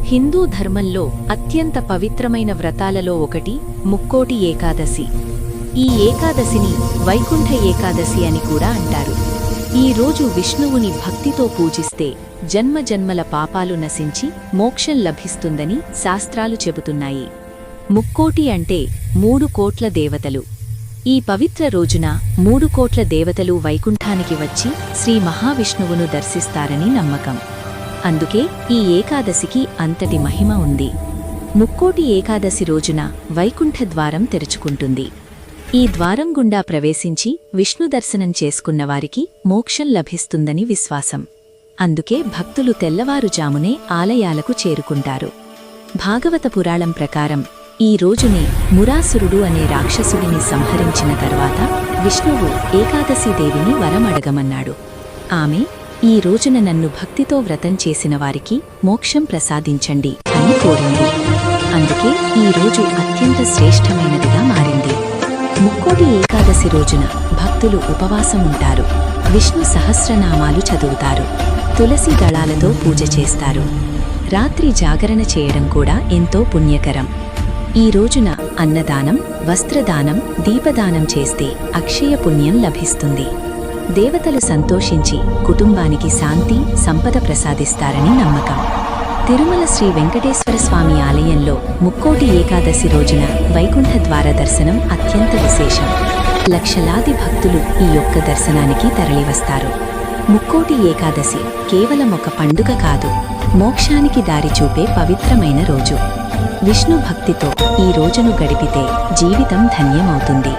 హిందూ ధర్మంలో అత్యంత పవిత్రమైన వ్రతాలలో ఒకటి ముక్కోటి ఏకాదశి. ఈ ఏకాదశిని వైకుంఠ ఏకాదశి అని కూడా అంటారు. ఈ రోజు విష్ణువుని భక్తితో పూజిస్తే జన్మజన్మల పాపాలు నశించి మోక్షం లభిస్తుందని శాస్త్రాలు చెబుతున్నాయి. ముక్కోటి అంటే 3 కోట్ల దేవతలు. ఈ పవిత్ర రోజున 3 కోట్ల దేవతలు వైకుంఠానికి వచ్చి శ్రీ మహావిష్ణువును దర్శిస్తారని నమ్మకం. అందుకే ఈ ఏకాదశికి అంతటి మహిమ ఉంది. ముక్కోటి ఏకాదశి రోజున వైకుంఠ ద్వారం తెరుచుకుంటుంది. ఈ ద్వారం గుండా ప్రవేశించి విష్ణు దర్శనం చేసుకున్నవారికి మోక్షం లభిస్తుందని విశ్వాసం. అందుకే భక్తులు తెల్లవారుజామునే ఆలయాలకు చేరుకుంటారు. భాగవత పురాణం ప్రకారం ఈ రోజునే మురాసురుడు అనే రాక్షసుడిని సంహరించిన తర్వాత విష్ణువు ఏకాదశీదేవిని వరమడగమన్నాడు. ఆమె, ఈ రోజున నన్ను భక్తితో వ్రతం చేసిన వారికి మోక్షం ప్రసాదించండి అని కోరింది. అందుకే ఈ రోజు అత్యంత శ్రేష్టమైనదిగా మారింది. ముక్కోటి ఏకాదశి రోజున భక్తులు ఉపవాసం ఉంటారు. విష్ణు సహస్రనామాలు చదువుతారు. తులసి దళాలతో పూజ చేస్తారు. రాత్రి జాగరణ చేయడం కూడా ఎంతో పుణ్యకరం. ఈ రోజున అన్నదానం, వస్త్రదానం, దీపదానం చేస్తే అక్షయ పుణ్యం లభిస్తుంది. దేవతలు సంతోషించి కుటుంబానికి శాంతి, సంపద ప్రసాదిస్తారని నమ్మకం. తిరుమల శ్రీ వెంకటేశ్వర స్వామి ఆలయంలో ముక్కోటి ఏకాదశి రోజున వైకుంఠ ద్వార దర్శనం అత్యంత విశేషం. లక్షలాది భక్తులు ఈ యొక్క దర్శనానికి తరలివస్తారు. ముక్కోటి ఏకాదశి కేవలం ఒక పండుగ కాదు, మోక్షానికి దారి చూపే పవిత్రమైన రోజు. విష్ణు భక్తితో ఈ రోజును గడిపితే జీవితం ధన్యమవుతుంది.